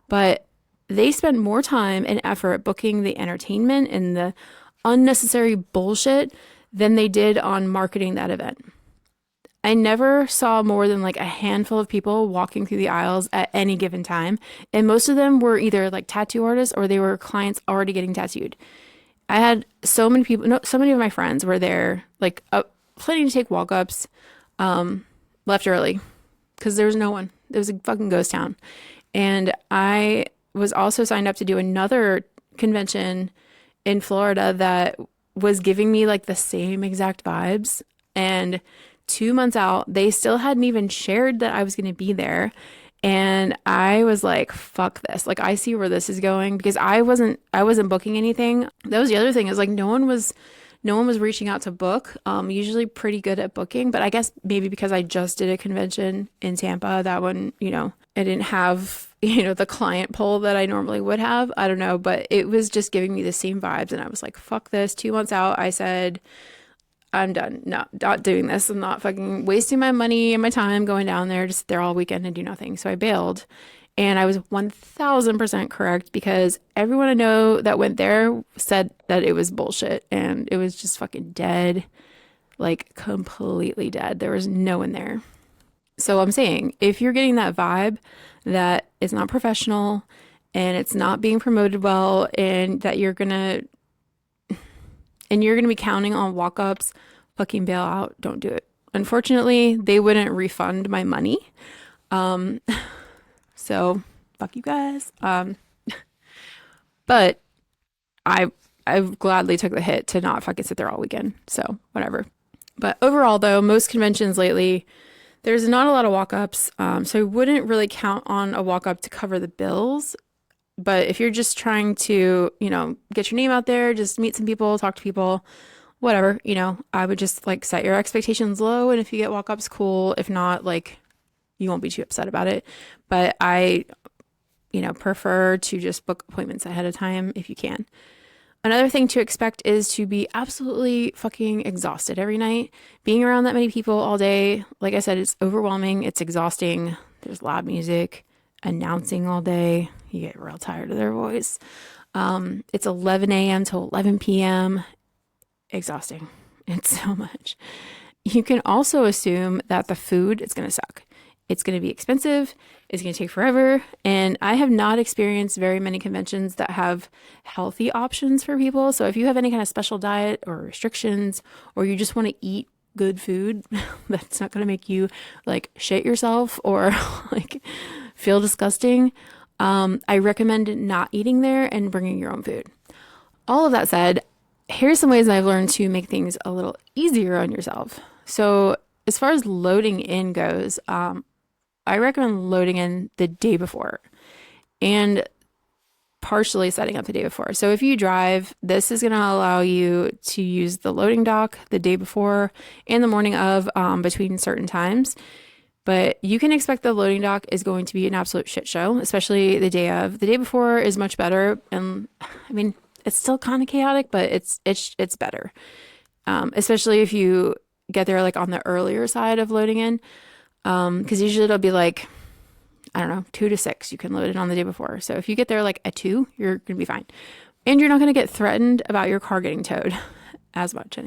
But they spent more time and effort booking the entertainment and the unnecessary bullshit than they did on marketing that event. I never saw more than like a handful of people walking through the aisles at any given time. And most of them were either like tattoo artists or they were clients already getting tattooed. I had so many people, no, so many of my friends were there, like planning to take walk ups, left early because there was no one. It was a fucking ghost town. And I was also signed up to do another convention in Florida that was giving me like the same exact vibes. And 2 months out, they still hadn't even shared that I was going to be there. And I was like, fuck this. Like I see where this is going because I wasn't booking anything. That was the other thing is like no one was reaching out to book. Usually pretty good at booking, but I guess maybe because I just did a convention in Tampa, that one, I didn't have, the client pool that I normally would have. I don't know, but it was just giving me the same vibes. And I was like, fuck this. 2 months out, I said, I'm done. No, not doing this. I'm not fucking wasting my money and my time going down there to sit there all weekend and do nothing. So I bailed. And I was 1000% correct because everyone I know that went there said that it was bullshit and it was just fucking dead, like completely dead. There was no one there. So I'm saying if you're getting that vibe that it's not professional and it's not being promoted well and that you're gonna be counting on walk-ups, fucking bail out, don't do it. Unfortunately, they wouldn't refund my money. Um, so fuck you guys. But I I gladly took the hit to not fucking sit there all weekend. So whatever. But overall, though, most conventions lately, there's not a lot of walk-ups. So I wouldn't really count on a walk-up to cover the bills. But if you're just trying to, get your name out there, just meet some people, talk to people, whatever, I would just like set your expectations low. And if you get walk-ups, cool. If not, like, you won't be too upset about it. But I, prefer to just book appointments ahead of time if you can. Another thing to expect is to be absolutely fucking exhausted every night. Being around that many people all day, like I said, it's overwhelming. It's exhausting. There's loud music, announcing all day. You get real tired of their voice. It's 11 a.m. to 11 p.m. Exhausting. It's so much. You can also assume that the food is going to suck. It's going to be expensive. It's going to take forever. And I have not experienced very many conventions that have healthy options for people. So if you have any kind of special diet or restrictions, or you just want to eat good food that's not going to make you like shit yourself or like feel disgusting, I recommend not eating there and bringing your own food. All of that said, here's some ways I've learned to make things a little easier on yourself. So as far as loading in goes, I recommend loading in the day before and partially setting up the day before. So if you drive, this is going to allow you to use the loading dock the day before and the morning of, between certain times. But you can expect the loading dock is going to be an absolute shit show, especially the day of. The day before is much better, and I mean it's still kind of chaotic, but it's better. Especially if you get there like on the earlier side of loading in, because usually it'll be like, I don't know, 2 to 6. You can load it on the day before. So if you get there like at 2, you're gonna be fine, and you're not gonna get threatened about your car getting towed as much.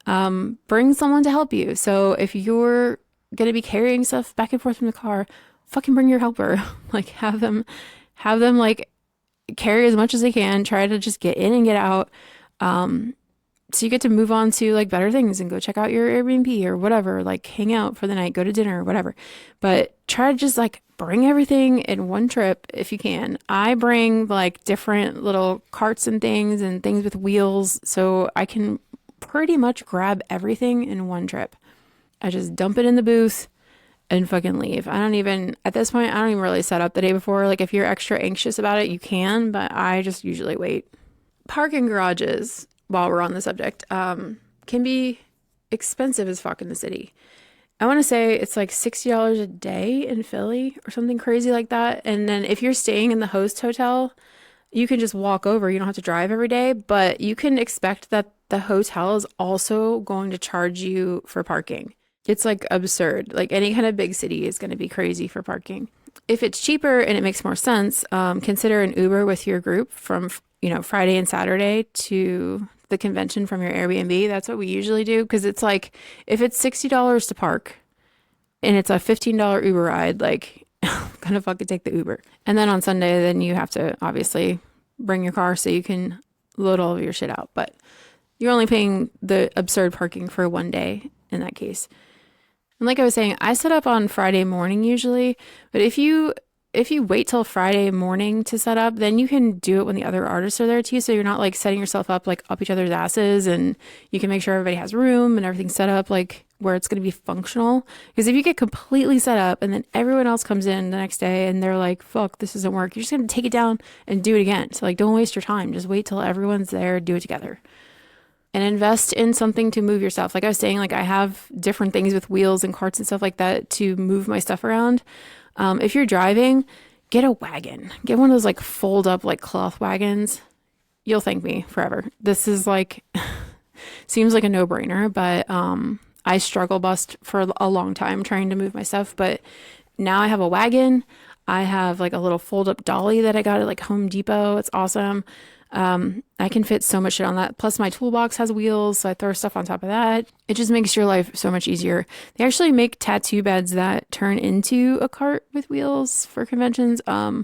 Bring someone to help you. So if you're going to be carrying stuff back and forth from the car, fucking bring your helper. Like have them like carry as much as they can. Try to just get in and get out. So you get to move on to like better things and go check out your Airbnb or whatever, like hang out for the night, go to dinner or whatever. But try to just like bring everything in one trip if you can. I bring like different little carts and things with wheels so I can pretty much grab everything in one trip. I just dump it in the booth and fucking leave. At this point, I don't even really set up the day before. Like if you're extra anxious about it, you can, but I just usually wait. Parking garages, while we're on the subject, can be expensive as fuck in the city. I want to say it's like $60 a day in Philly or something crazy like that. And then if you're staying in the host hotel, you can just walk over. You don't have to drive every day, but you can expect that the hotel is also going to charge you for parking. It's like absurd. Like any kind of big city is going to be crazy for parking. If it's cheaper and it makes more sense, consider an Uber with your group from, Friday and Saturday to the convention from your Airbnb. That's what we usually do. Because it's like, if it's $60 to park and it's a $15 Uber ride, like kind of fucking take the Uber. And then on Sunday, then you have to obviously bring your car so you can load all of your shit out. But you're only paying the absurd parking for one day in that case. And like I was saying, I set up on Friday morning usually, but if you wait till Friday morning to set up, then you can do it when the other artists are there too. So you're not like setting yourself up like up each other's asses, and you can make sure everybody has room and everything's set up like where it's going to be functional. Because if you get completely set up and then everyone else comes in the next day and they're like, fuck, this doesn't work, you're just going to take it down and do it again. So like, don't waste your time. Just wait till everyone's there, do it together. And invest in something to move your stuff. Like I was saying, like I have different things with wheels and carts and stuff like that to move my stuff around. If you're driving, get a wagon. Get one of those like fold up like cloth wagons. You'll thank me forever. This is like, seems like a no-brainer, but I struggle bust for a long time trying to move my stuff. But now I have a wagon. I have like a little fold up dolly that I got at like Home Depot. It's awesome. I can fit so much shit on that. Plus my toolbox has wheels, so I throw stuff on top of that. It just makes your life so much easier. They actually make tattoo beds that turn into a cart with wheels for conventions. I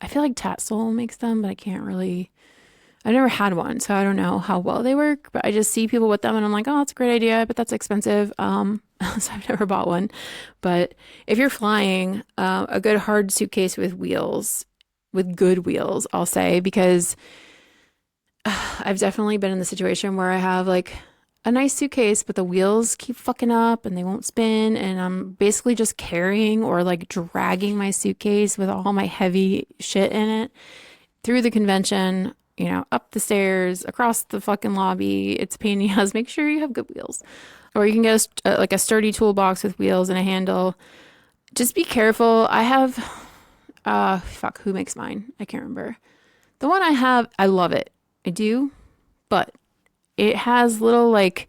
feel like Tatsoul makes them, but I've never had one, so I don't know how well they work, but I just see people with them and I'm like, oh, that's a great idea, but that's expensive. So I've never bought one. But if you're flying, a good hard suitcase with wheels, with good wheels, I'll say, because I've definitely been in the situation where I have like a nice suitcase, but the wheels keep fucking up and they won't spin. And I'm basically just carrying or like dragging my suitcase with all my heavy shit in it through the convention, up the stairs, across the fucking lobby. It's a pain in the ass. Make sure you have good wheels. Or you can get like a sturdy toolbox with wheels and a handle. Just be careful. I have, who makes mine? I can't remember. The one I have, I love it. I do, but it has little like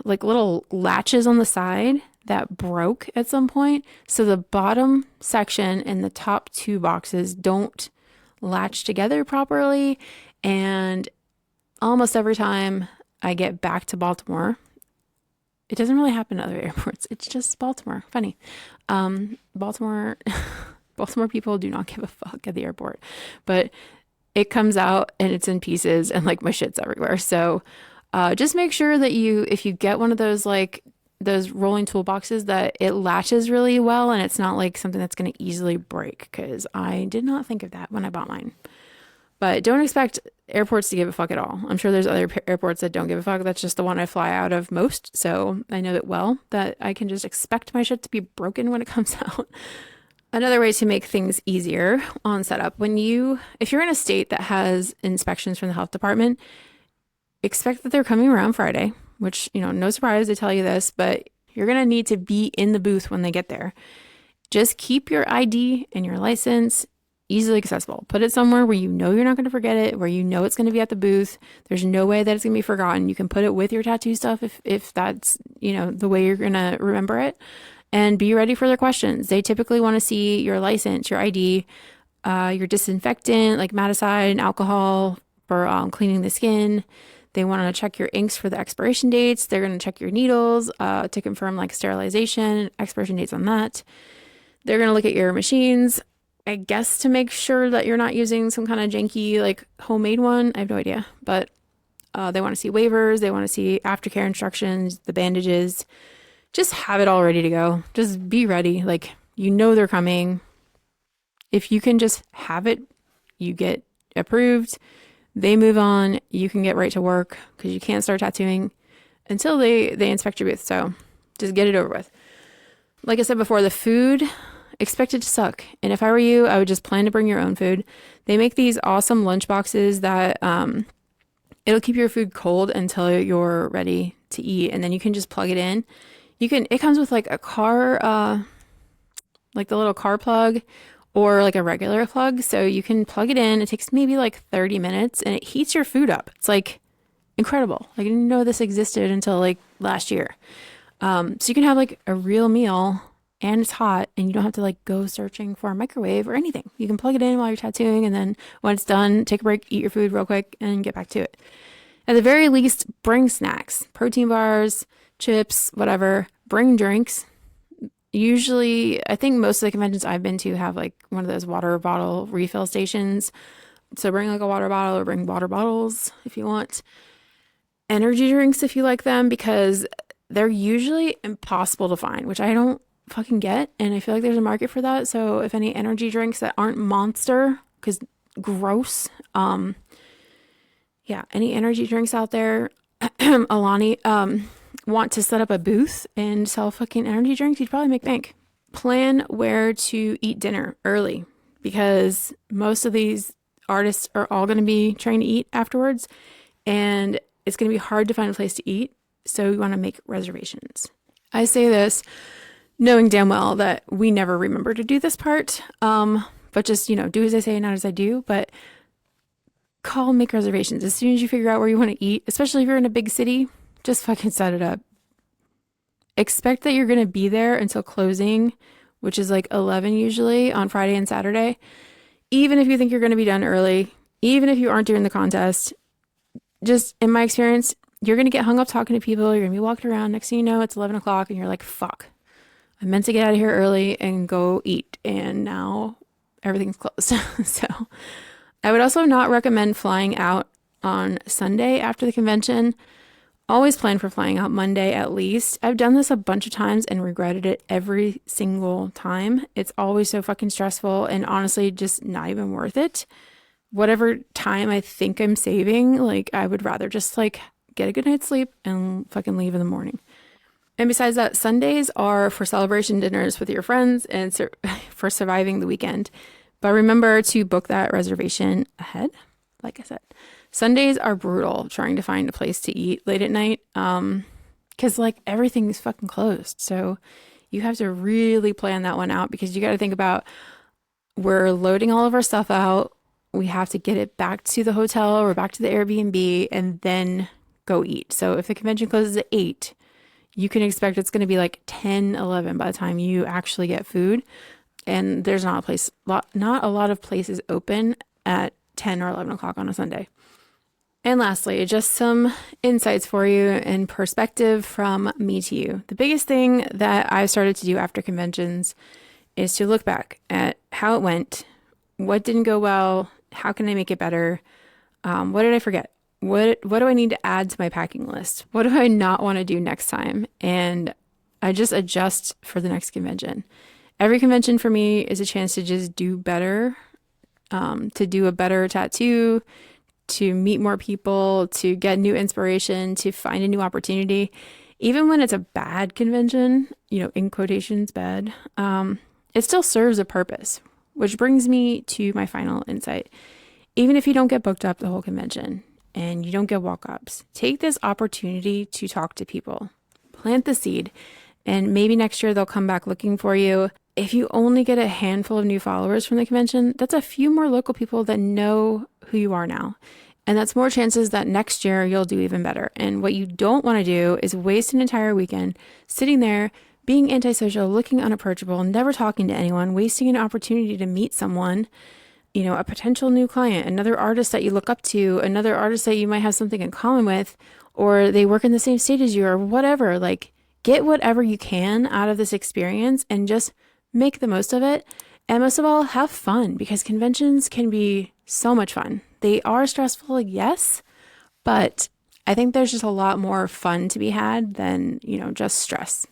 little latches on the side that broke at some point. So the bottom section and the top 2 boxes don't latch together properly. And almost every time I get back to Baltimore, it doesn't really happen at other airports. It's just Baltimore. Funny. Baltimore people do not give a fuck at the airport, but it comes out and it's in pieces and like my shit's everywhere. So just make sure that if you get one of those like those rolling toolboxes, that it latches really well and it's not like something that's going to easily break, because I did not think of that when I bought mine. But don't expect airports to give a fuck at all. I'm sure there's other airports that don't give a fuck. That's just the one I fly out of most. So I know that well, that I can just expect my shit to be broken when it comes out. Another way to make things easier on setup, if you're in a state that has inspections from the health department, expect that they're coming around Friday, which, no surprise they tell you this, but you're going to need to be in the booth when they get there. Just keep your ID and your license easily accessible. Put it somewhere where you know you're not going to forget it, where you know it's going to be at the booth. There's no way that it's going to be forgotten. You can put it with your tattoo stuff if that's, the way you're going to remember it. And be ready for their questions. They typically want to see your license, your ID, your disinfectant, like Maticide and alcohol for cleaning the skin. They want to check your inks for the expiration dates. They're going to check your needles to confirm like sterilization, expiration dates on that. They're going to look at your machines, I guess, to make sure that you're not using some kind of janky like homemade one. I have no idea, but they want to see waivers. They want to see aftercare instructions, the bandages. Just have it all ready to go. Just be ready. Like, they're coming. If you can just have it, you get approved. They move on. You can get right to work because you can't start tattooing until they inspect your booth. So just get it over with. Like I said before, the food, expect it to suck. And if I were you, I would just plan to bring your own food. They make these awesome lunch boxes that it'll keep your food cold until you're ready to eat. And then you can just plug it in. It comes with like a car, like the little car plug or like a regular plug. So you can plug it in. It takes maybe like 30 minutes and it heats your food up. It's like incredible. I didn't know this existed until like last year. So you can have like a real meal and it's hot and you don't have to like go searching for a microwave or anything. You can plug it in while you're tattooing and then when it's done, take a break, eat your food real quick and get back to it. At the very least, bring snacks, protein bars, chips, whatever. Bring drinks. Usually, I think most of the conventions I've been to have like one of those water bottle refill stations. So bring like a water bottle or bring water bottles if you want. Energy drinks if you like them because they're usually impossible to find, which I don't fucking get. And I feel like there's a market for that. So if any energy drinks that aren't Monster, because gross. Any energy drinks out there, Alani, want to set up a booth and sell fucking energy drinks, you'd probably make bank. Plan where to eat dinner early because most of these artists are all going to be trying to eat afterwards and it's going to be hard to find a place to eat. So you want to make reservations. I say this knowing damn well that we never remember to do this part. But just, do as I say, not as I do. But call and make reservations. As soon as you figure out where you want to eat, especially if you're in a big city, just fucking set it up. Expect that you're going to be there until closing, which is like 11 usually on Friday and Saturday. Even if you think you're going to be done early, even if you aren't doing the contest, just in my experience, you're going to get hung up talking to people. You're going to be walking around. Next thing you know, it's 11 o'clock and you're like, fuck, I meant to get out of here early and go eat. And now everything's closed. So I would also not recommend flying out on Sunday after the convention. Always plan for flying out Monday at least. I've done this a bunch of times and regretted it every single time. It's always so fucking stressful and honestly just not even worth it. Whatever time I think I'm saving, like I would rather just like get a good night's sleep and fucking leave in the morning. And besides that, Sundays are for celebration dinners with your friends and for surviving the weekend. But remember to book that reservation ahead. Like I said, Sundays are brutal trying to find a place to eat late at night because like everything is fucking closed. So you have to really plan that one out because you got to think about we're loading all of our stuff out. We have to get it back to the hotel or back to the Airbnb and then go eat. So if the convention closes at 8, you can expect it's going to be like 10, 11 by the time you actually get food. And there's not a lot of places open at 10 or 11 o'clock on a Sunday. And lastly, just some insights for you and perspective from me to you. The biggest thing that I've started to do after conventions is to look back at how it went, what didn't go well, how can I make it better, what did I forget, what do I need to add to my packing list, what do I not want to do next time, and I just adjust for the next convention. Every convention for me is a chance to just do better to do a better tattoo, to meet more people, to get new inspiration, to find a new opportunity. Even when it's a bad convention, in quotations, bad, it still serves a purpose, which brings me to my final insight. Even if you don't get booked up the whole convention and you don't get walk ups, take this opportunity to talk to people, plant the seed, and maybe next year they'll come back looking for you. If you only get a handful of new followers from the convention, that's a few more local people that know who you are now. And that's more chances that next year you'll do even better. And what you don't want to do is waste an entire weekend sitting there, being antisocial, looking unapproachable, never talking to anyone, wasting an opportunity to meet someone, a potential new client, another artist that you look up to, another artist that you might have something in common with, or they work in the same state as you or whatever. Like, get whatever you can out of this experience and just make the most of it. And most of all, have fun, because conventions can be so much fun. They are stressful, yes, but I think there's just a lot more fun to be had than, just stress.